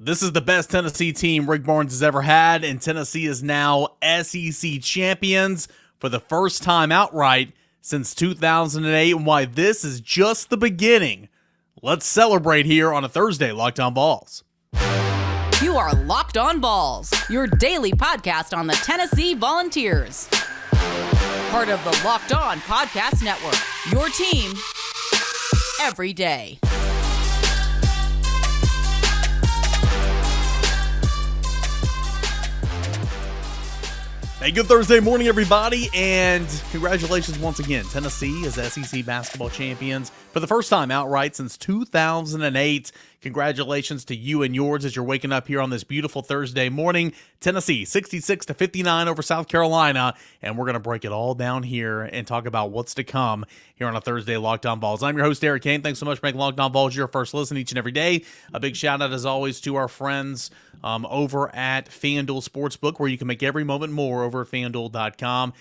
This is the best Tennessee team Rick Barnes has ever had, and Tennessee is now SEC champions for the first time outright since 2008. And why this is just the beginning. Let's celebrate here on a Thursday, Locked On Vols. You are Locked On Vols, your daily podcast on the Tennessee Volunteers. Part of the Locked On Podcast Network, your team every day. Hey, good Thursday morning, everybody, and congratulations once again. Tennessee is SEC basketball champions for the first time outright since 2008. Congratulations to you and yours as you're waking up here on this beautiful Thursday morning. Tennessee 66-59 over South Carolina, and we're going to break it all down here and talk about what's to come here on a Thursday Locked On Vols. I'm your host, Eric Kane. Thanks so much for making Locked On Vols your first listen each and every day. A big shout out, as always, to our friends over at FanDuel Sportsbook, where you can make every moment more over at FanDuel.com.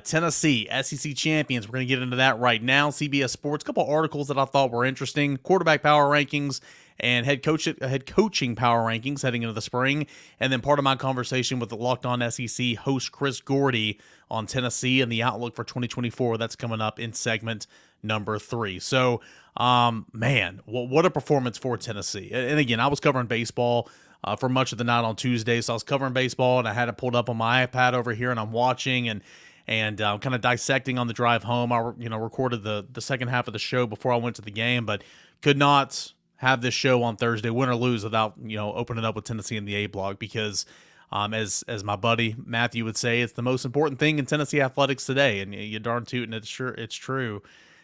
Tennessee, SEC champions. We're going to get into that right now. CBS Sports, a couple articles that I thought were interesting. Quarterback power rankings and head coaching power rankings heading into the spring. And then part of my conversation with the Locked On SEC host Chris Gordy on Tennessee and the outlook for 2024. That's coming up in segment number 3. So, man, what a performance for Tennessee. And again, I was covering baseball for much of the night on Tuesday. So I was covering baseball, and I had it pulled up on my iPad over here, and I'm watching and kind of dissecting on the drive home. I recorded the second half of the show before I went to the game, but could not have this show on Thursday, win or lose, without opening up with Tennessee in the A block, because as my buddy Matthew would say, it's the most important thing in Tennessee athletics today, and you darn tootin', it's true.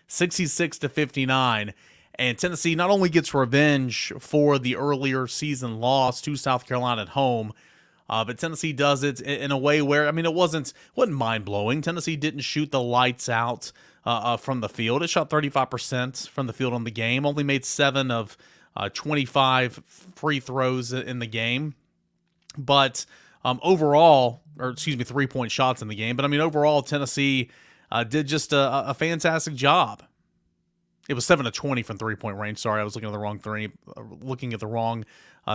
66-59. And Tennessee not only gets revenge for the earlier season loss to South Carolina at home, but Tennessee does it in a way where, it wasn't mind-blowing. Tennessee didn't shoot the lights out from the field. It shot 35% from the field on the game, only made 7 of 25 free throws in the game. But overall, 3-point shots in the game. But, overall, Tennessee did just a fantastic job. It was 7 of 20 from 3-point range. Sorry, I was looking at the wrong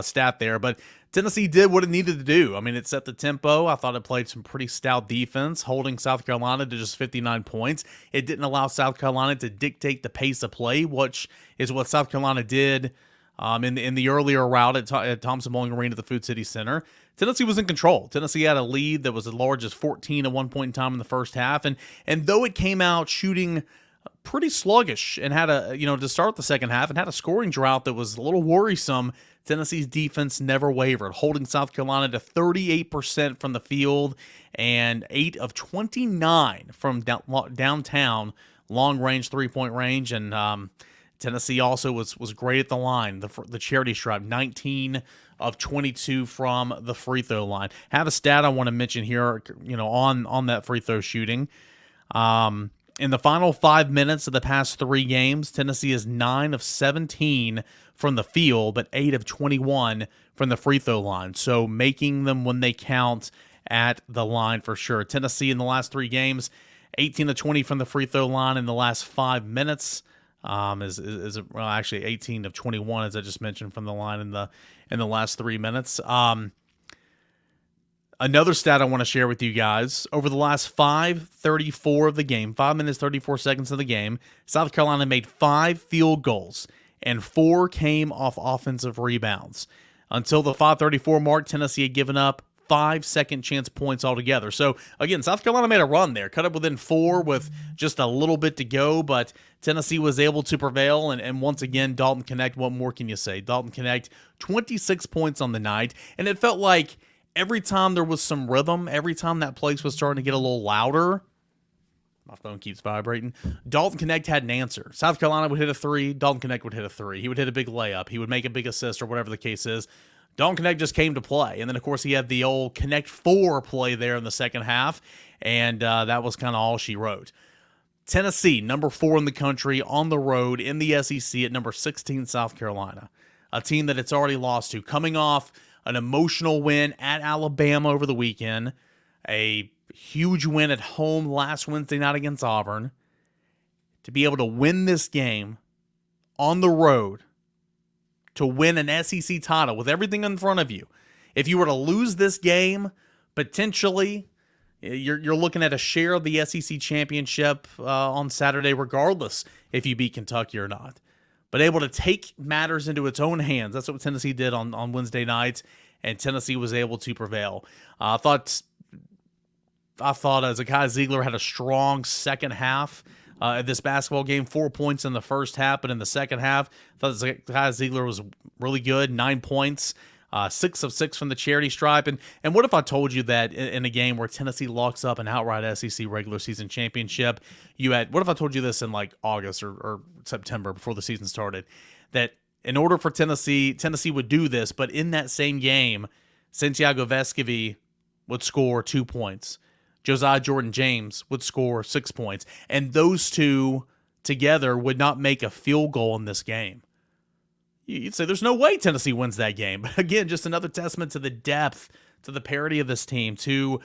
stat there. But Tennessee did what it needed to do. It set the tempo. I thought it played some pretty stout defense, holding South Carolina to just 59 points. It didn't allow South Carolina to dictate the pace of play, which is what South Carolina did in the earlier route at Thompson-Boling Arena at the Food City Center. Tennessee was in control. Tennessee had a lead that was as large as 14 at one point in time in the first half. And though it came out shooting pretty sluggish and had to start the second half and had a scoring drought that was a little worrisome, Tennessee's defense never wavered, holding South Carolina to 38% from the field and 8 of 29 from downtown long-range 3-point range. And Tennessee also was great at the line, the charity stripe, 19 of 22 from the free throw line. Have a stat I want to mention here, on that free throw shooting. In the final 5 minutes of the past 3 games, Tennessee is 9 of 17 from the field, but 8 of 21 from the free throw line. So making them when they count at the line for sure. Tennessee in the last 3 games, 18 of 20 from the free throw line in the last 5 minutes. Actually 18 of 21, as I just mentioned, from the line in the last 3 minutes. Another stat I want to share with you guys, over the last 5:34 of the game, 5 minutes, 34 seconds of the game, South Carolina made 5 field goals, and 4 came off offensive rebounds. Until the 5:34 mark, Tennessee had given up 5 second chance points altogether. So, again, South Carolina made a run there, cut up within 4 with just a little bit to go, but Tennessee was able to prevail, and once again, Dalton Knecht, what more can you say? Dalton Knecht, 26 points on the night, and it felt like every time there was some rhythm, every time that place was starting to get a little louder, my phone keeps vibrating, Dalton Knecht had an answer. South Carolina would hit a 3, Dalton Knecht would hit a 3. He would hit a big layup. He would make a big assist or whatever the case is. Dalton Knecht just came to play. And then, of course, he had the old Knecht 4 play there in the second half, and that was kind of all she wrote. Tennessee, number 4 in the country, on the road in the SEC at number 16 South Carolina, a team that it's already lost to, coming off an emotional win at Alabama over the weekend, a huge win at home last Wednesday night against Auburn. To be able to win this game on the road to win an SEC title with everything in front of you. If you were to lose this game, potentially you're looking at a share of the SEC championship on Saturday, regardless if you beat Kentucky or not. But able to take matters into its own hands. That's what Tennessee did on Wednesday night, and Tennessee was able to prevail. I thought Zakai Zeigler had a strong second half at this basketball game. 4 points in the first half, but in the second half, I thought Zakai Zeigler was really good. 9 points, 6 of 6 from the charity stripe. And what if I told you that in a game where Tennessee locks up an outright SEC regular season championship, what if I told you this in like August or September before the season started, that in order for Tennessee would do this, but in that same game, Santiago Vescovi would score 2 points. Josiah Jordan-James would score 6 points. And those two together would not make a field goal in this game. You'd say there's no way Tennessee wins that game. But again, just another testament to the depth, to the parity of this team, to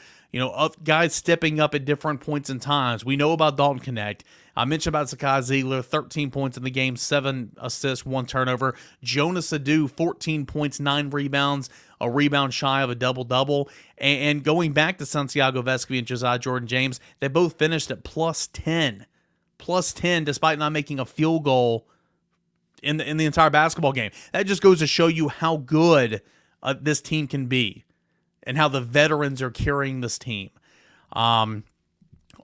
guys stepping up at different points in times. We know about Dalton Knecht. I mentioned about Zakai Zeigler, 13 points in the game, 7 assists, 1 turnover. Jonas Aidoo, 14 points, 9 rebounds, a rebound shy of a double-double. And going back to Santiago Vescovi and Josiah Jordan-James, they both finished at plus 10. Plus 10 despite not making a field goal in the entire basketball game. That just goes to show you how good this team can be and how the veterans are carrying this team.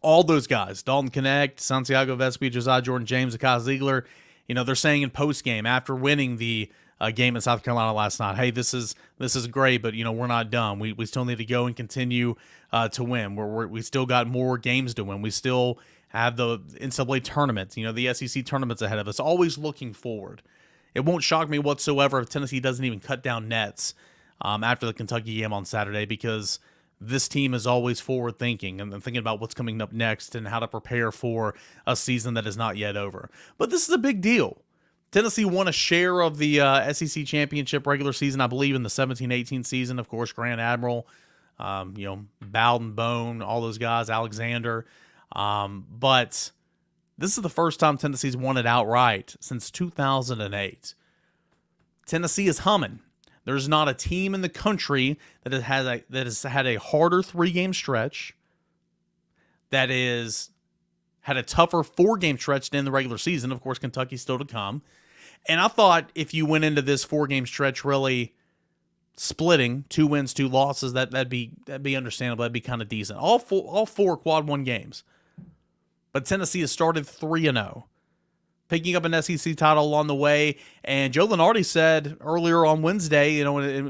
All those guys, Dalton Knecht, Santiago Vescovi, Josiah Jordan-James, Zakai Zeigler, they're saying in post-game after winning the game in South Carolina last night, hey, this is great, but we're not done. We still need to go and continue to win. We still got more games to win. We still have the NCAA tournament, the SEC tournaments ahead of us, always looking forward. It won't shock me whatsoever if Tennessee doesn't even cut down nets after the Kentucky game on Saturday, because this team is always forward-thinking and thinking about what's coming up next and how to prepare for a season that is not yet over. But this is a big deal. Tennessee won a share of the SEC championship regular season, I believe, in the 17-18 season. Of course, Grand Admiral, Bowden, Bone, all those guys, Alexander. But this is the first time Tennessee's won it outright since 2008. Tennessee is humming. There's not a team in the country that has had a harder 3-game stretch, that is had a tougher 4-game stretch than the regular season. Of course, Kentucky's still to come. And I thought if you went into this 4-game stretch really splitting 2 wins, 2 losses, that'd be understandable. That'd be kind of decent. All four quad 1 games. But Tennessee has started 3-0. Picking up an SEC title along the way. And Joe Linardi said earlier on Wednesday,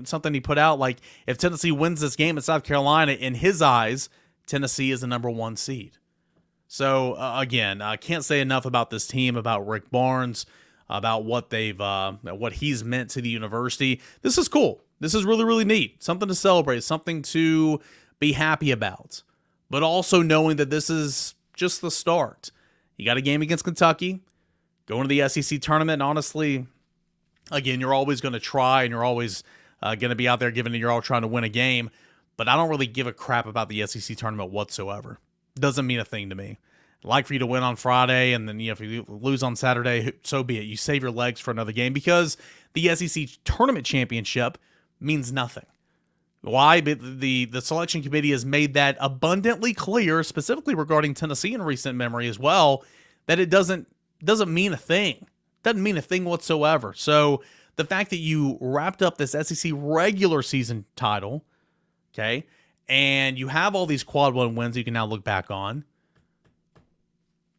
something he put out, like, if Tennessee wins this game in South Carolina, in his eyes, Tennessee is the number 1 seed. So, again, I can't say enough about this team, about Rick Barnes, about what he's meant to the university. This is cool. This is really, really neat. Something to celebrate, something to be happy about. But also knowing that this is just the start. You got a game against Kentucky. Going to the SEC tournament, and honestly, again, you're always going to try, and you're always going to be out there giving it your all trying to win a game, but I don't really give a crap about the SEC tournament whatsoever. Doesn't mean a thing to me. I'd like for you to win on Friday, and then if you lose on Saturday, so be it. You save your legs for another game, because the SEC tournament championship means nothing. Why? The selection committee has made that abundantly clear, specifically regarding Tennessee in recent memory as well, that it doesn't mean a thing. Doesn't mean a thing whatsoever. So the fact that you wrapped up this SEC regular season title, okay, and you have all these quad 1 wins you can now look back on,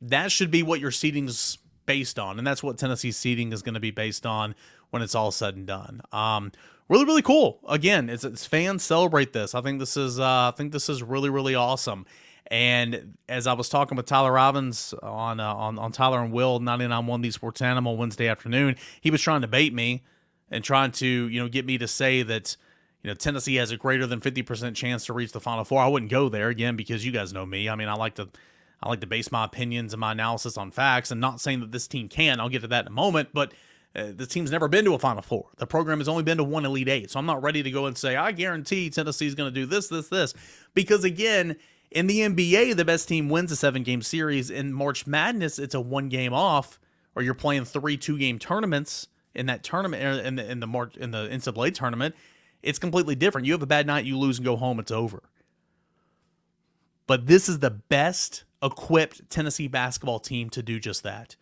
that should be what your seeding's based on, and that's what Tennessee's seeding is going to be based on when it's all said and done. Really, really cool. Again, it's fans celebrate this. I think this is really, really awesome. And as I was talking with Tyler Robbins on Tyler and Will 99.1 The Sports Animal Wednesday afternoon, he was trying to bait me and trying to get me to say that Tennessee has a greater than 50% chance to reach the Final Four. I wouldn't go there again, because you guys know me. I mean, I like to base my opinions and my analysis on facts, and not saying that this team can. I'll get to that in a moment, but the team's never been to a Final Four. The program has only been to 1 Elite Eight, so I'm not ready to go and say I guarantee Tennessee's going to do this, because again, in the NBA, the best team wins a 7-game series. In March Madness, it's a 1 game off, or you're playing 3 2-game tournaments in that tournament, in the NCAA tournament, it's completely different. You have a bad night, you lose and go home, it's over. But this is the best equipped Tennessee basketball team to do just that.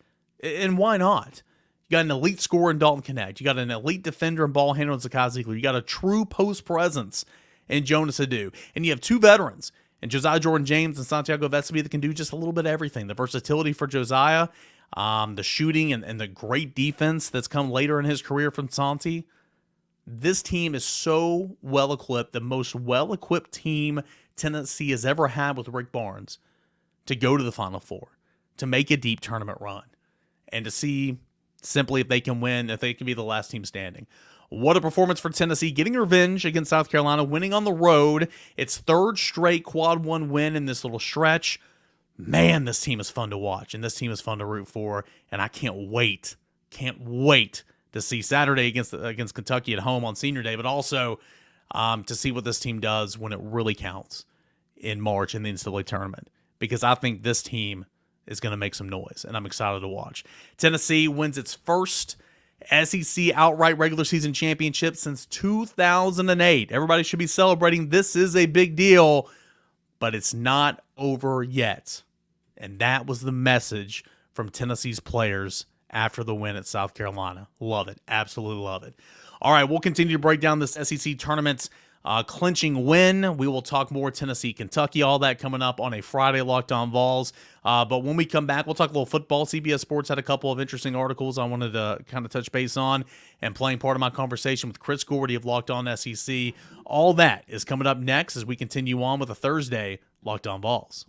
And why not? You got an elite scorer in Dalton Knecht. You got an elite defender and ball handler in Zakai Zeigler. You got a true post presence in Jonas Aidoo. And you have two veterans in Josiah Jordan-James and Santiago Vespi that can do just a little bit of everything. The versatility for Josiah, the shooting, and the great defense that's come later in his career from Santi. This team is so well-equipped, the most well-equipped team Tennessee has ever had with Rick Barnes to go to the Final Four, to make a deep tournament run, and to see simply if they can win, if they can be the last team standing. What a performance for Tennessee, getting revenge against South Carolina, winning on the road. Its third straight quad one win in this little stretch. Man, this team is fun to watch, and this team is fun to root for, and I can't wait to see Saturday against Kentucky at home on Senior Day, but also to see what this team does when it really counts in March in the NCAA tournament, because I think this team is going to make some noise, and I'm excited to watch. Tennessee wins its first SEC outright regular season championship since 2008. Everybody should be celebrating. This is a big deal, but it's not over yet. And that was the message from Tennessee's players after the win at South Carolina. Love it. Absolutely love it. All right, we'll continue to break down this SEC tournament clinching win. We will talk more Tennessee, Kentucky, all that coming up on a Friday Locked On Vols. But when we come back, we'll talk a little football. CBS Sports had a couple of interesting articles I wanted to kind of touch base on, and playing part of my conversation with Chris Gordy of Locked On SEC. All that is coming up next as we continue on with a Thursday Locked On Vols.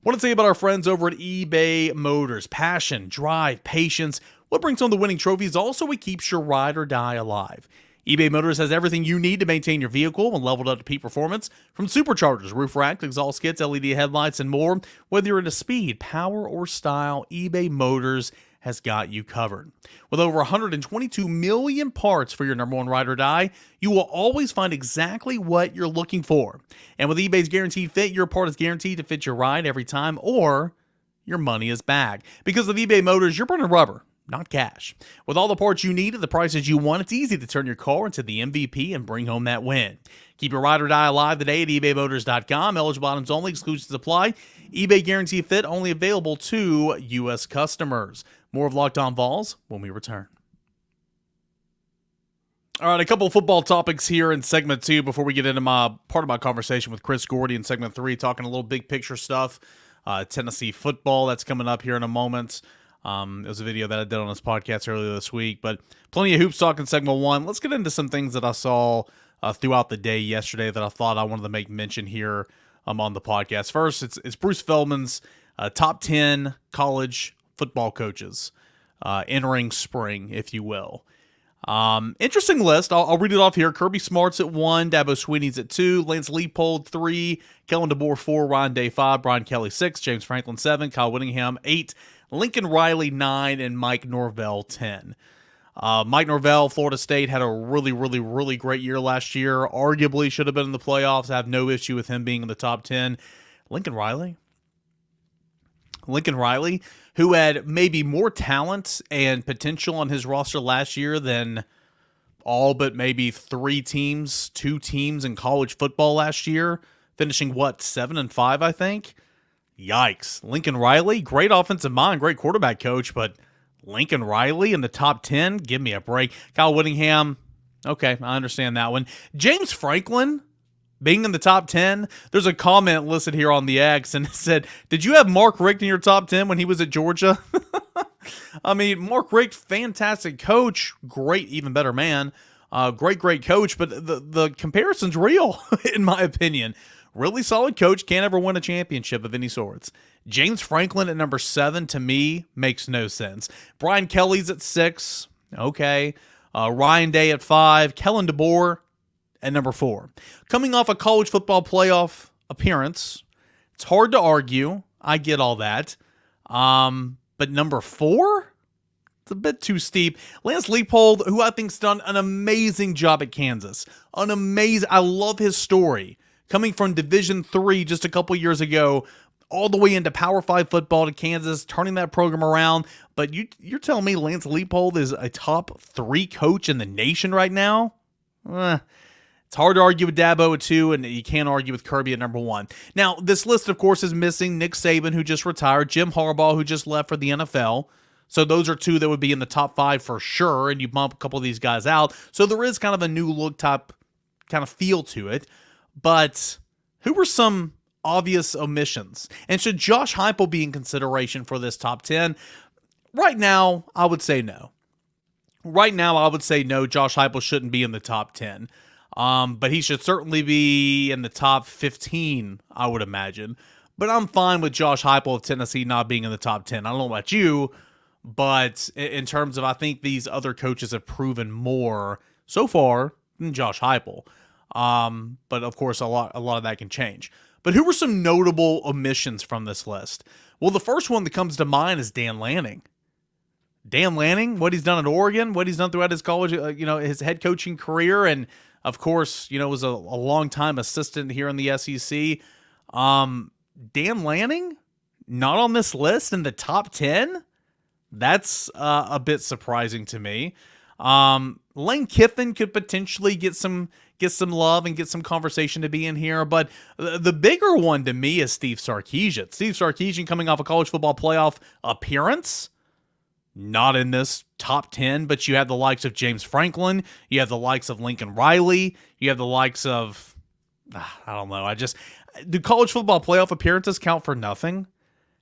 Want to tell you about our friends over at eBay Motors. Passion, drive, patience. What brings home the winning trophies also what keeps your ride or die alive. eBay Motors has everything you need to maintain your vehicle and leveled up to peak performance, from superchargers, roof racks, exhaust kits, LED headlights, and more. Whether you're into speed, power, or style, eBay Motors has got you covered. With over 122 million parts for your number one ride or die, you will always find exactly what you're looking for. And with eBay's Guaranteed Fit, your part is guaranteed to fit your ride every time, or your money is back. Because with eBay Motors, you're burning rubber, not cash. With all the parts you need at the prices you want, it's easy to turn your car into the MVP and bring home that win. Keep your ride or die alive today at ebaymotors.com. Eligible items only, exclusions apply. eBay Guarantee Fit only available to U.S. customers. More of Locked On Vols when we return. All right, a couple of football topics here in segment 2 before we get into my part of my conversation with Chris Gordy in segment 3, talking a little big picture stuff. Tennessee football, that's coming up here in a moment. It was a video that I did on this podcast earlier this week, but plenty of hoops talk in segment 1. Let's get into some things that I saw throughout the day yesterday that I thought I wanted to make mention here on the podcast. First, it's Bruce Feldman's top 10 college football coaches entering spring, if you will. Interesting list. I'll read it off here. Kirby Smart's at 1, Dabo Swinney's at 2, Lance Leipold 3, Kellen DeBoer 4, Ryan Day 5, Brian Kelly 6, James Franklin 7, Kyle Whittingham 8, Lincoln Riley 9, and Mike Norvell 10. Mike Norvell, Florida State, had a really, really, really great year last year. Arguably should have been in the playoffs. I have no issue with him being in the top 10. Lincoln Riley, who had maybe more talent and potential on his roster last year than all but maybe 2 teams in college football last year, finishing 7-5, I think. Yikes. Lincoln Riley, great offensive mind, great quarterback coach, but Lincoln Riley in the top 10? Give me a break. Kyle Whittingham, okay, I understand that one. James Franklin being in the top 10, there's a comment listed here on the X, and it said, did you have Mark Richt in your top 10 when he was at Georgia? I mean, Mark Richt, fantastic coach, great, even better man, great coach, but the comparison's real, in my opinion. Really solid coach, can't ever win a championship of any sorts. James Franklin at number 7, to me, makes no sense. Brian Kelly's at 6, okay. Ryan Day at 5, Kellen DeBoer at number 4. Coming off a college football playoff appearance, it's hard to argue. I get all that. But number 4? It's a bit too steep. Lance Leipold, who I think's done an amazing job at Kansas. I love his story. Coming from Division III just a couple years ago, all the way into Power 5 football to Kansas, turning that program around. But you're telling me Lance Leipold is a top 3 coach in the nation right now? It's hard to argue with Dabo at 2, and you can't argue with Kirby at number 1. Now, this list, of course, is missing Nick Saban, who just retired, Jim Harbaugh, who just left for the NFL. So those are 2 that would be in the top 5 for sure, and you bump a couple of these guys out. So there is kind of a new look type kind of feel to it. But who were some obvious omissions? And should Josh Heupel be in consideration for this top 10? Right now, I would say no. Right now, I would say no, Josh Heupel shouldn't be in the top 10. But he should certainly be in the top 15, I would imagine. But I'm fine with Josh Heupel of Tennessee not being in the top 10. I don't know about you, but in terms of, I think these other coaches have proven more so far than Josh Heupel. But of course, a lot of that can change. But who were some notable omissions from this list? Well, the first one that comes to mind is Dan Lanning. Dan Lanning, what he's done at Oregon, what he's done throughout his college, his head coaching career, and of course, was a long-time assistant here in the SEC. Dan Lanning, not on this list in the top 10? That's a bit surprising to me. Lane Kiffin could potentially get some love and get some conversation to be in here, but the bigger one to me is Steve Sarkisian. Steve Sarkisian coming off a college football playoff appearance, not in this top 10, but you have the likes of James Franklin, you have the likes of Lincoln Riley, you have the likes of, I don't know, do college football playoff appearances count for nothing?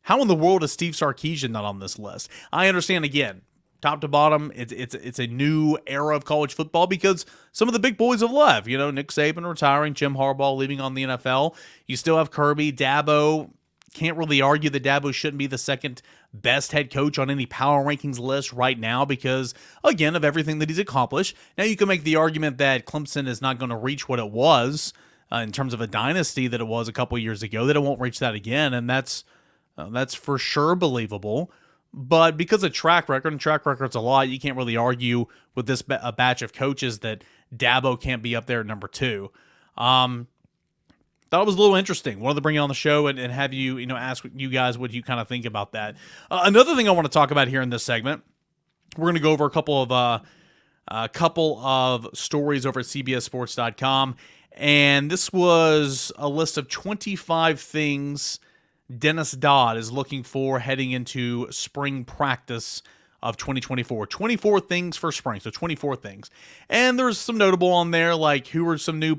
How in the world is Steve Sarkisian not on this list? I understand, again, top to bottom, it's a new era of college football because some of the big boys have left. Nick Saban retiring, Jim Harbaugh leaving on the NFL. You still have Kirby, Dabo. Can't really argue that Dabo shouldn't be the second best head coach on any power rankings list right now because, again, of everything that he's accomplished. Now you can make the argument that Clemson is not going to reach what it was in terms of a dynasty that it was a couple years ago, that it won't reach that again, and that's for sure believable. But because of track record, and track record's a lot, you can't really argue with this a batch of coaches that Dabo can't be up there at number 2. Thought it was a little interesting. Wanted to bring you on the show and have you, ask you guys what you kind of think about that. Another thing I want to talk about here in this segment, we're going to go over a couple of stories over at CBSSports.com, and this was a list of 25 things Dennis Dodd is looking for heading into spring practice of 2024. 24 things for spring, so 24 things. And there's some notable on there, like who are some new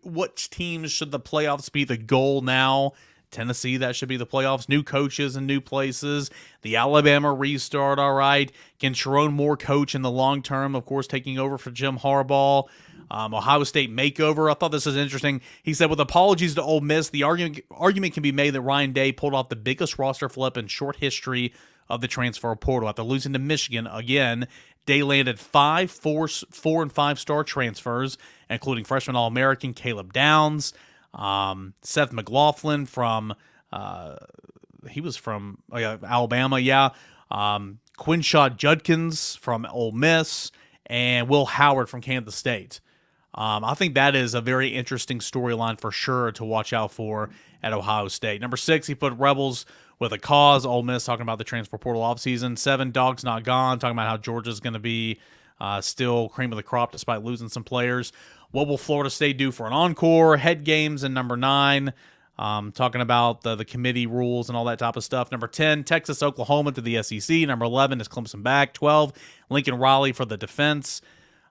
what teams should the playoffs be the goal now? Tennessee, that should be the playoffs. New coaches and new places. The Alabama restart, all right. Can Sharon Moore coach in the long term? Of course, taking over for Jim Harbaugh. Ohio State makeover. I thought this was interesting. He said, with apologies to Ole Miss, the argument can be made that Ryan Day pulled off the biggest roster flip in short history of the transfer portal. After losing to Michigan again, Day landed 5 4 and 5-star transfers, including freshman All-American Caleb Downs, Seth McLaughlin from Alabama, Quinshot Judkins from Ole Miss, and Will Howard from Kansas State. I think that is a very interesting storyline for sure to watch out for at Ohio State. Number 6, he put Rebels with a cause. Ole Miss talking about the transfer portal offseason. 7, Dogs Not Gone, talking about how Georgia's going to be still cream of the crop despite losing some players. What will Florida State do for an encore? Head games in number 9. Talking about the committee rules and all that type of stuff. Number 10, Texas, Oklahoma to the SEC. Number 11 is Clemson back. 12, Lincoln Riley for the defense.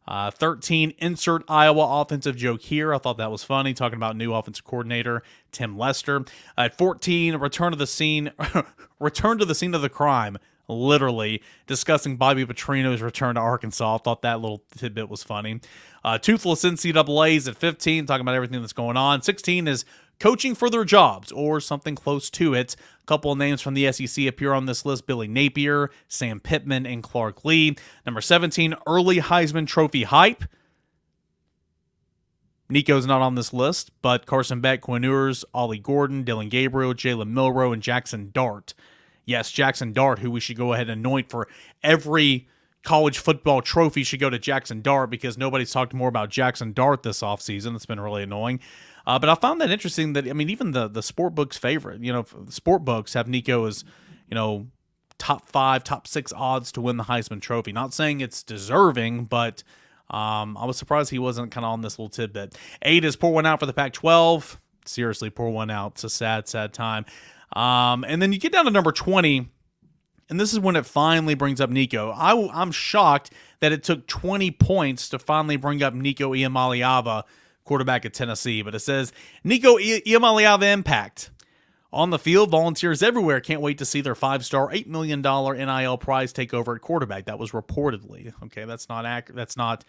13, insert Iowa offensive joke here. I thought that was funny, talking about new offensive coordinator Tim Lester. At 14, return to the scene of the crime, literally, discussing Bobby Petrino's return to Arkansas. I thought that little tidbit was funny. Toothless NCAAs at 15, talking about everything that's going on. 16 is coaching for their jobs, or something close to it. A couple of names from the SEC appear on this list: Billy Napier, Sam Pittman, and Clark Lee. Number 17, early Heisman Trophy hype. Nico's not on this list, but Carson Beck, Quinn Ewers, Ollie Gordon, Dylan Gabriel, Jalen Milroe, and Jackson Dart. Yes, Jackson Dart, who we should go ahead and anoint for every college football trophy should go to Jackson Dart because nobody's talked more about Jackson Dart this offseason. It's been really annoying. But I found that interesting that, I mean, even the sport books favorite, sport books have Nico as, top 5, top 6 odds to win the Heisman Trophy. Not saying it's deserving, but I was surprised he wasn't kind of on this little tidbit. 8 is pour one out for the Pac-12. Seriously, pour one out. It's a sad, sad time. And then you get down to number 20, and this is when it finally brings up Nico. I'm shocked that it took 20 points to finally bring up Nico Iamaleava, quarterback at Tennessee. But it says, Nico Iamaleava impact. On the field, Volunteers everywhere can't wait to see their 5-star, $8 million NIL prize take over at quarterback. That was reportedly. Okay, that's not accurate. That's not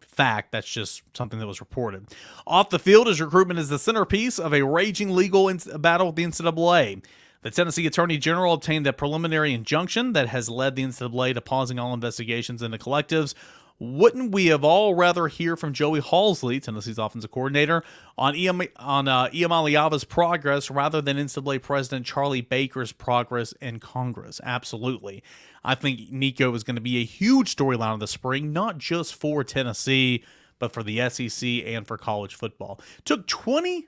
fact. That's just something that was reported. Off the field, his recruitment is the centerpiece of a raging legal battle with the NCAA. The Tennessee Attorney General obtained a preliminary injunction that has led the NCAA to pausing all investigations into collectives. Wouldn't we have all rather hear from Joey Halsley, Tennessee's offensive coordinator, on Iamaleava's progress rather than NCAA President Charlie Baker's progress in Congress? Absolutely. I think Nico is going to be a huge storyline of the spring, not just for Tennessee, but for the SEC and for college football. Took 20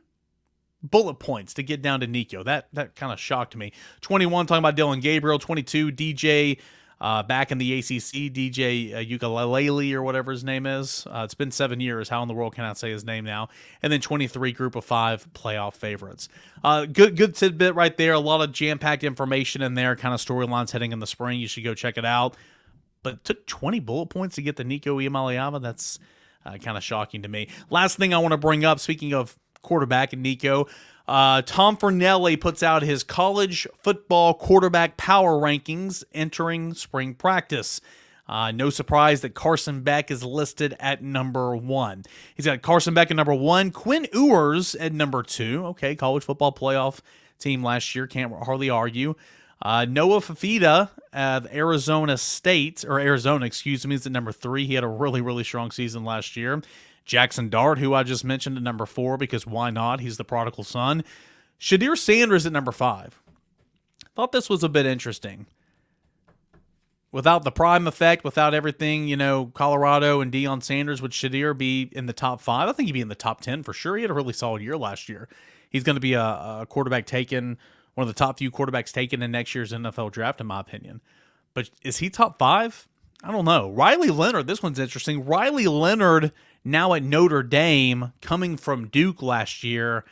bullet points to get down to Nico. That kind of shocked me. 21, talking about Dillon Gabriel. 22, DJ back in the ACC, DJ Ukulele or whatever his name is. It's been 7 years. How in the world can I say his name now? And then 23, group of 5 playoff favorites. Good tidbit right there. A lot of jam-packed information in there, kind of storylines heading in the spring. You should go check it out. But it took 20 bullet points to get the Nico Iamaleava. That's kind of shocking to me. Last thing I want to bring up, speaking of quarterback and Nico, Tom Fornelli puts out his college football quarterback power rankings entering spring practice. No surprise that Carson Beck is listed at number 1. He's got Carson Beck at number 1, Quinn Ewers at number 2. Okay, college football playoff team last year, can't hardly argue. Noah Fafita of Arizona, is at number 3. He had a really, really strong season last year. Jackson Dart, who I just mentioned, at number 4, because why not? He's the prodigal son. Shadir Sanders at number 5. Thought this was a bit interesting. Without the prime effect, without everything, Colorado and Deion Sanders, would Shadir be in the top 5? I think he'd be in the top 10 for sure. He had a really solid year last year. He's going to be a quarterback taken, one of the top few quarterbacks taken in next year's NFL draft, in my opinion. But is he top 5? I don't know. Riley Leonard, this one's interesting. Riley Leonard, now at Notre Dame, coming from Duke last year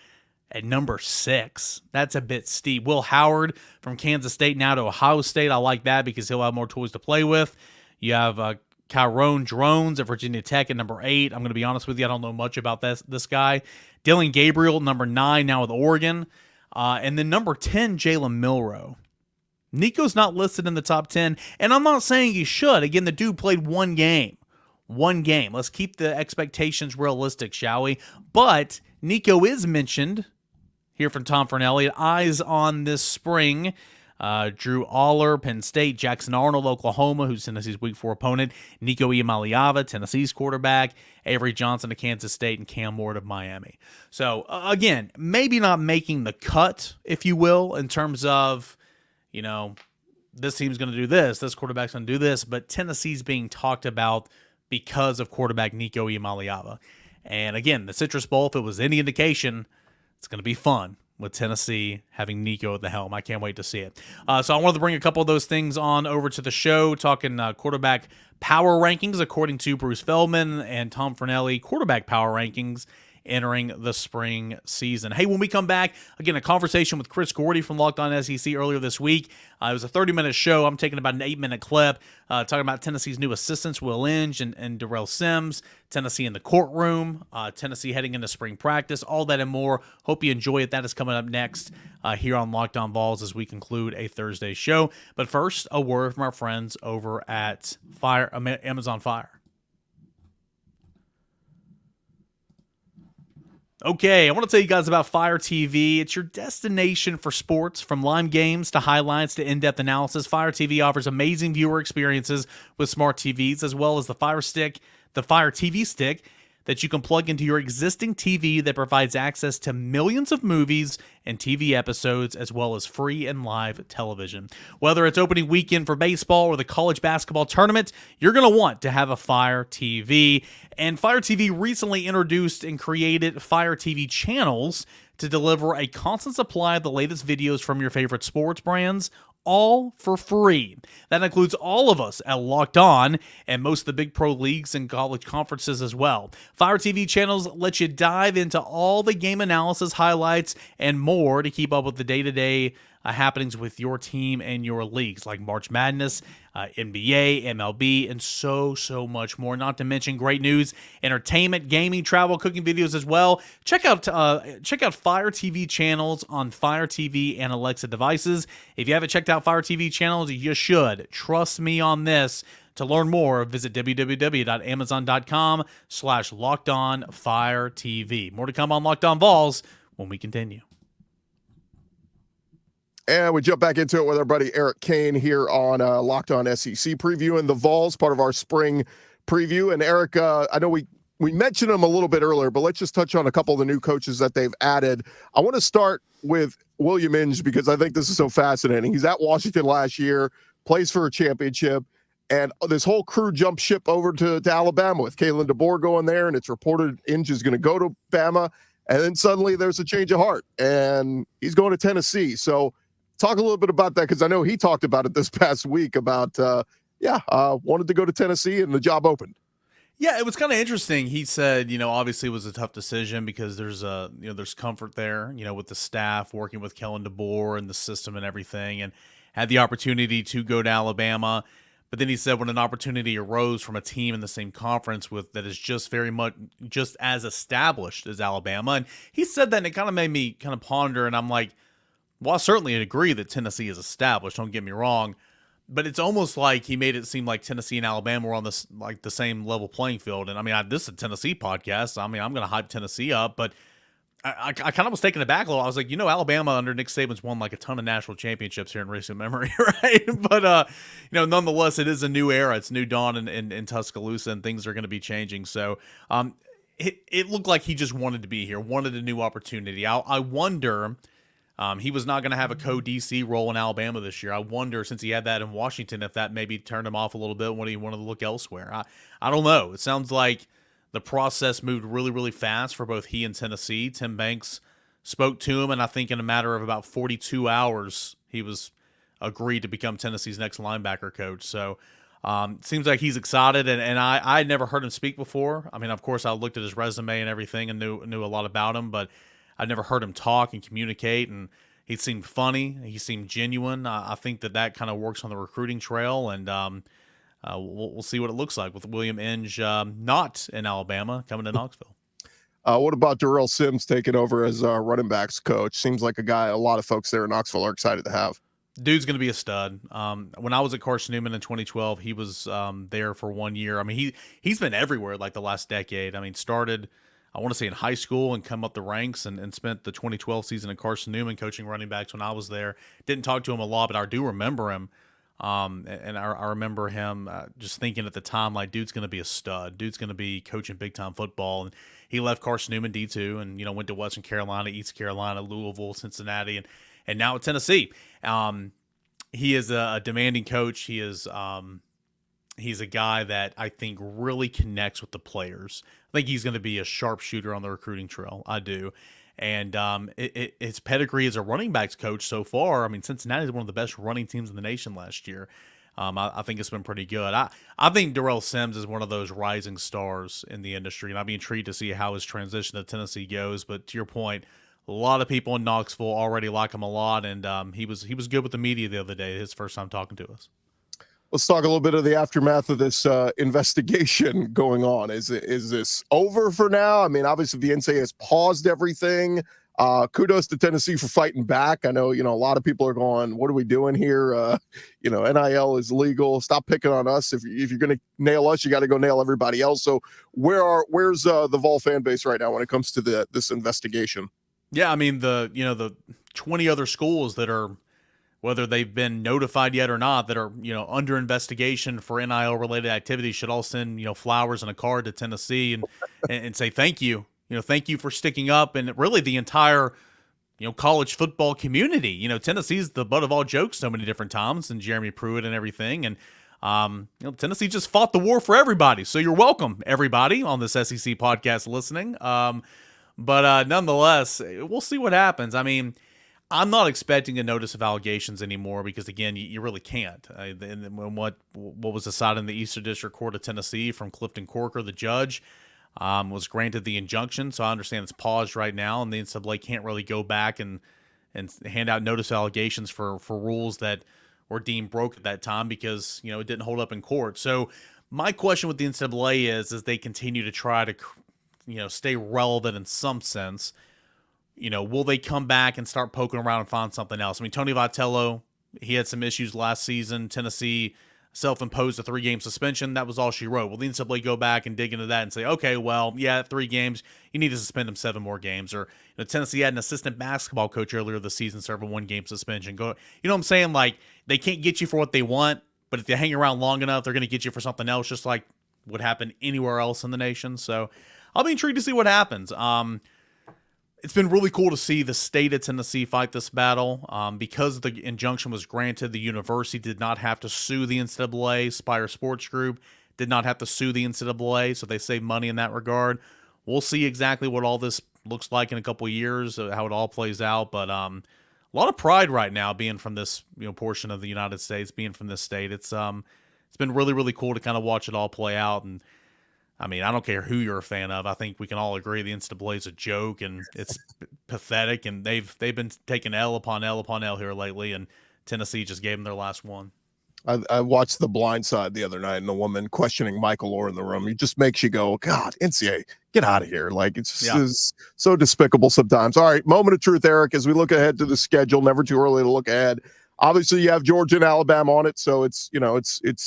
at number 6. That's a bit steep. Will Howard from Kansas State now to Ohio State. I like that because he'll have more toys to play with. You have Tyrone Drones at Virginia Tech at number 8. I'm going to be honest with you, I don't know much about this guy. Dillon Gabriel, number 9, now with Oregon. And then number 10, Jalen Milroe. Nico's not listed in the top 10, and I'm not saying he should. Again, the dude played one game. Let's keep the expectations realistic, shall we? But Nico is mentioned here from Tom Fornelli. Eyes on this spring. Drew Aller, Penn State. Jackson Arnold, Oklahoma, who's Tennessee's Week 4 opponent. Nico Iamaleava, Tennessee's quarterback. Avery Johnson of Kansas State, and Cam Ward of Miami. So, again, maybe not making the cut, if you will, in terms of, this team's going to do this quarterback's going to do this, but Tennessee's being talked about because of quarterback Nico Iamaleava. And again, the Citrus Bowl, if it was any indication, it's going to be fun with Tennessee having Nico at the helm. I can't wait to see it. So I wanted to bring a couple of those things on over to the show, talking quarterback power rankings according to Bruce Feldman and Tom Fornelli, quarterback power rankings entering the spring season. Hey, when we come back, again, a conversation with Chris Gordy from Locked On SEC earlier this week. It was a 30-minute show. I'm taking about an 8-minute clip talking about Tennessee's new assistants, Will Inge and Darrell Sims, Tennessee in the courtroom, Tennessee heading into spring practice, all that and more. Hope you enjoy it. That is coming up next here on Locked On Vols as we conclude a Thursday show. But first, a word from our friends over at Amazon Fire. Okay, I want to tell you guys about Fire TV. It's your destination for sports, from live games to highlights to in-depth analysis. Fire TV offers amazing viewer experiences with smart TVs, as well as the Fire TV Stick that you can plug into your existing TV that provides access to millions of movies and TV episodes, as well as free and live television. Whether it's opening weekend for baseball or the college basketball tournament, you're going to want to have a Fire TV. And Fire TV recently introduced and created Fire TV channels to deliver a constant supply of the latest videos from your favorite sports brands, all for free. That includes all of us at Locked On and most of the big pro leagues and college conferences as well. Fire TV channels let you dive into all the game analysis, highlights, and more to keep up with the day-to-day happenings with your team and your leagues, like March Madness, NBA, MLB, and so much more. Not to mention great news, entertainment, gaming, travel, cooking videos as well. Check out Fire TV channels on Fire TV and Alexa devices. If you haven't checked out Fire TV channels, you should. Trust me on this. To learn more, visit www.amazon.com/LockedOnFireTV. More to come on Locked On Vols when we continue. And we jump back into it with our buddy Eric Kane here on Locked On SEC preview and the Vols, part of our spring preview. And Eric, I know we mentioned him a little bit earlier, but let's just touch on a couple of the new coaches that they've added. I want to start with William Inge because I think this is so fascinating. He's at Washington last year, plays for a championship, and this whole crew jumped ship over to Alabama with Kalen DeBoer going there, and it's reported Inge is going to go to Bama, and then suddenly there's a change of heart, and he's going to Tennessee. So talk a little bit about that, because I know he talked about it this past week about, wanted to go to Tennessee and the job opened. Yeah, it was kind of interesting. He said, obviously it was a tough decision because there's comfort there, with the staff working with Kellen DeBoer and the system and everything, and had the opportunity to go to Alabama. But then he said when an opportunity arose from a team in the same conference that is just very much just as established as Alabama, and he said that and it kind of made me kind of ponder, and I'm like, well, I certainly agree that Tennessee is established, don't get me wrong, but it's almost like he made it seem like Tennessee and Alabama were on this like the same level playing field. And I mean, this is a Tennessee podcast. I mean, I'm going to hype Tennessee up, but I kind of was taken aback a little. I was like, Alabama under Nick Saban's won like a ton of national championships here in recent memory, right? But nonetheless, it is a new era. It's new dawn in Tuscaloosa, and things are going to be changing. So it looked like he just wanted to be here, wanted a new opportunity. I wonder. He was not going to have a co-DC role in Alabama this year. I wonder, since he had that in Washington, if that maybe turned him off a little bit when he wanted to look elsewhere. I don't know. It sounds like the process moved really, really fast for both he and Tennessee. Tim Banks spoke to him, and I think in a matter of about 42 hours, he was agreed to become Tennessee's next linebacker coach. So it seems like he's excited, and I had never heard him speak before. I mean, of course, I looked at his resume and everything and knew a lot about him, but I'd never heard him talk and communicate, and he seemed funny. He seemed genuine. I think that kind of works on the recruiting trail, and we'll see what it looks like with William Inge not in Alabama coming to Knoxville. What about Darrell Sims taking over as running backs coach? Seems like a guy a lot of folks there in Knoxville are excited to have. Dude's going to be a stud. When I was at Carson Newman in 2012, he was there for 1 year. I mean, he's been everywhere like the last decade. I mean, started – I want to say in high school and come up the ranks and spent the 2012 season in Carson Newman coaching running backs when I was there. Didn't talk to him a lot, but I do remember him. And I remember him just thinking at the time, like, dude's going to be a stud. Dude's going to be coaching big-time football. And he left Carson Newman D2 and, went to Western Carolina, East Carolina, Louisville, Cincinnati, and now at Tennessee. He is a demanding coach. He is he's a guy that I think really connects with the players. I think he's going to be a sharpshooter on the recruiting trail. I do. And his pedigree as a running backs coach so far, I mean, Cincinnati is one of the best running teams in the nation last year. I think it's been pretty good. I think Darrell Sims is one of those rising stars in the industry, and I'd be intrigued to see how his transition to Tennessee goes. But to your point, a lot of people in Knoxville already like him a lot, and he was good with the media the other day, his first time talking to us. Let's talk a little bit of the aftermath of this investigation going on. Is this over for now? I mean, obviously the NCAA has paused everything. Kudos to Tennessee for fighting back. I know, a lot of people are going, what are we doing here? NIL is legal. Stop picking on us. If you're going to nail us, you got to go nail everybody else. So where's the Vol fan base right now when it comes to this investigation? Yeah, I mean, the 20 other schools that are whether they've been notified yet or not, that are, under investigation for NIL related activities, should all send, flowers and a card to Tennessee and say thank you. Thank you for sticking up, and really the entire, college football community. Tennessee's the butt of all jokes so many different times, and Jeremy Pruitt and everything. And Tennessee just fought the war for everybody. So you're welcome, everybody, on this SEC podcast listening. But nonetheless, we'll see what happens. I mean, I'm not expecting a notice of allegations anymore because, again, you really can't. What was decided in the Eastern District Court of Tennessee from Clifton Corker, the judge, was granted the injunction. So I understand it's paused right now, and the NCAA can't really go back and hand out notice of allegations for rules that were deemed broke at that time because, it didn't hold up in court. So my question with the NCAA is they continue to try to, stay relevant in some sense. Will they come back and start poking around and find something else? I mean, Tony Vitello, he had some issues last season. Tennessee self-imposed a 3-game suspension. That was all she wrote. Will the NCAA go back and dig into that and say, okay, well, yeah, 3 games, you need to suspend him 7 more games? Or, Tennessee had an assistant basketball coach earlier this season serve a 1-game suspension. You know what I'm saying? Like, they can't get you for what they want, but if they hang around long enough, they're going to get you for something else, just like would happen anywhere else in the nation. So I'll be intrigued to see what happens. It's been really cool to see the state of Tennessee fight this battle. Because the injunction was granted, the university did not have to sue the NCAA. Spire Sports Group did not have to sue the NCAA, so they saved money in that regard. We'll see exactly what all this looks like in a couple of years, how it all plays out. But a lot of pride right now being from this portion of the United States, being from this state. It's been really, really cool to kind of watch it all play out. And I mean, I don't care who you're a fan of. I think we can all agree the NCAA is a joke and it's pathetic. And they've been taking L upon L upon L here lately, and Tennessee just gave them their last one. I watched The Blind Side the other night, and the woman questioning Michael Orr in the room. It just makes you go, God, NCAA, get out of here. Like, it's just is so despicable sometimes. All right, moment of truth, Eric, as we look ahead to the schedule. Never too early to look ahead. Obviously, you have Georgia and Alabama on it, so it's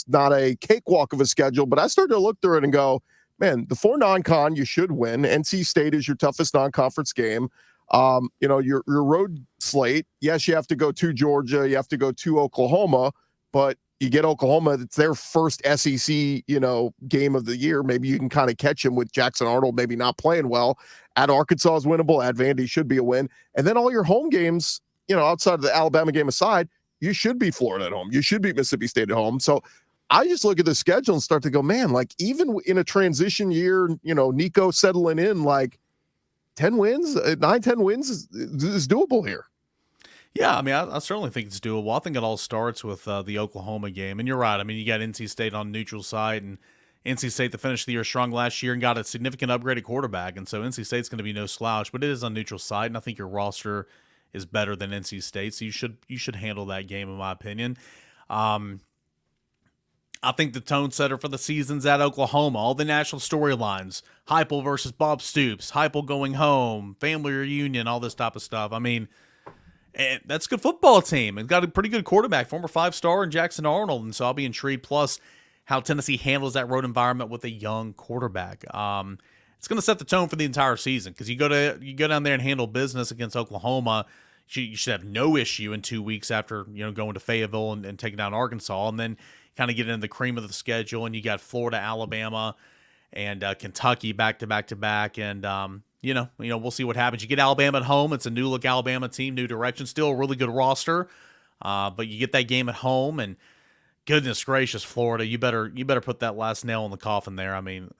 not a cakewalk of a schedule. But I started to look through it and go, man, the 4 non-con you should win. NC State is your toughest non-conference game. Your road slate. Yes, you have to go to Georgia. You have to go to Oklahoma, but you get Oklahoma. It's their first SEC, game of the year. Maybe you can kind of catch them with Jackson Arnold maybe not playing well. At Arkansas is winnable. At Vandy should be a win. And then all your home games, outside of the Alabama game aside, you should beat Florida at home. You should beat Mississippi State at home. So I just look at the schedule and start to go, man, like even in a transition year, Nico settling in, like 10 wins, 9-10 wins is doable here. Yeah, I mean, I certainly think it's doable. I think it all starts with the Oklahoma game. And you're right. I mean, you got NC State on neutral site, and NC State that finished the year strong last year and got a significant upgraded quarterback. And so NC State's going to be no slouch, but it is on neutral site, and I think your roster is better than NC State, so you should handle that game, in my opinion. I think the tone setter for the season's at Oklahoma. All the national storylines, Heupel versus Bob Stoops, Heupel going home, family reunion, all this type of stuff. I mean, that's a good football team. It's got a pretty good quarterback, former 5-star in Jackson Arnold, and so I'll be intrigued. Plus, how Tennessee handles that road environment with a young quarterback. It's going to set the tone for the entire season because you go down there and handle business against Oklahoma. You should have no issue in 2 weeks after going to Fayetteville and taking down Arkansas, and then kind of get into the cream of the schedule. And you got Florida, Alabama, and Kentucky back to back to back, and we'll see what happens. You get Alabama at home. It's a new look Alabama team, new direction, still a really good roster, but you get that game at home, and goodness gracious, Florida, you better put that last nail in the coffin there. I mean,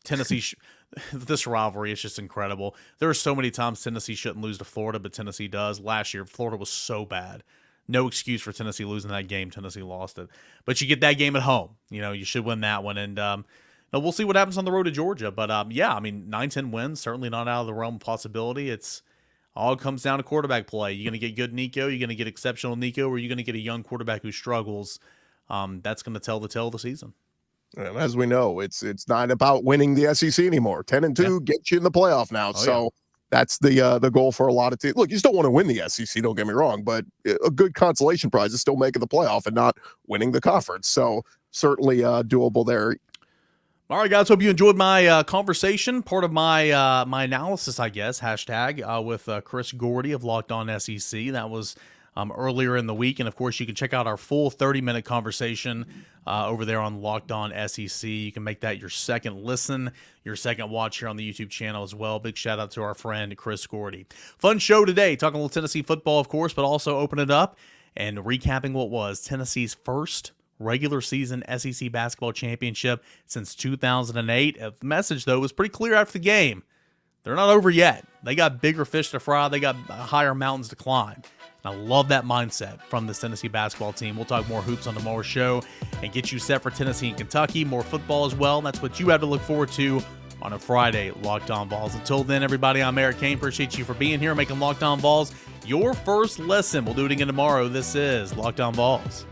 Tennessee. This rivalry is just incredible. There are so many times Tennessee shouldn't lose to Florida, but Tennessee does. Last year, Florida was so bad. No excuse for Tennessee losing that game. Tennessee lost it. But you get that game at home. You should win that one. And we'll see what happens on the road to Georgia. But, 9-10 wins, certainly not out of the realm of possibility. It's all comes down to quarterback play. You're going to get good Nico. You're going to get exceptional Nico, or you're going to get a young quarterback who struggles. That's going to tell the tale of the season. And as we know, it's not about winning the SEC anymore. 10-2 gets you in the playoff now. That's the goal for a lot of teams. Look, you still want to win the SEC, don't get me wrong, but a good consolation prize is still making the playoff and not winning the conference. So certainly doable there. All right, guys, hope you enjoyed my conversation, part of my my analysis, I guess, hashtag, with Chris Gordy of Locked On SEC. That was earlier in the week. And, of course, you can check out our full 30-minute conversation over there on Locked On SEC. You can make that your second listen, your second watch here on the YouTube channel as well. Big shout-out to our friend Chris Gordy. Fun show today, talking a little Tennessee football, of course, but also open it up and recapping what was Tennessee's first regular season SEC basketball championship since 2008. The message, though, was pretty clear after the game. They're not over yet. They got bigger fish to fry. They got higher mountains to climb. And I love that mindset from this Tennessee basketball team. We'll talk more hoops on tomorrow's show and get you set for Tennessee and Kentucky. More football as well. And that's what you have to look forward to on a Friday, Locked On Vols. Until then, everybody, I'm Eric Kane. Appreciate you for being here, making Locked On Vols your first listen. We'll do it again tomorrow. This is Locked On Vols.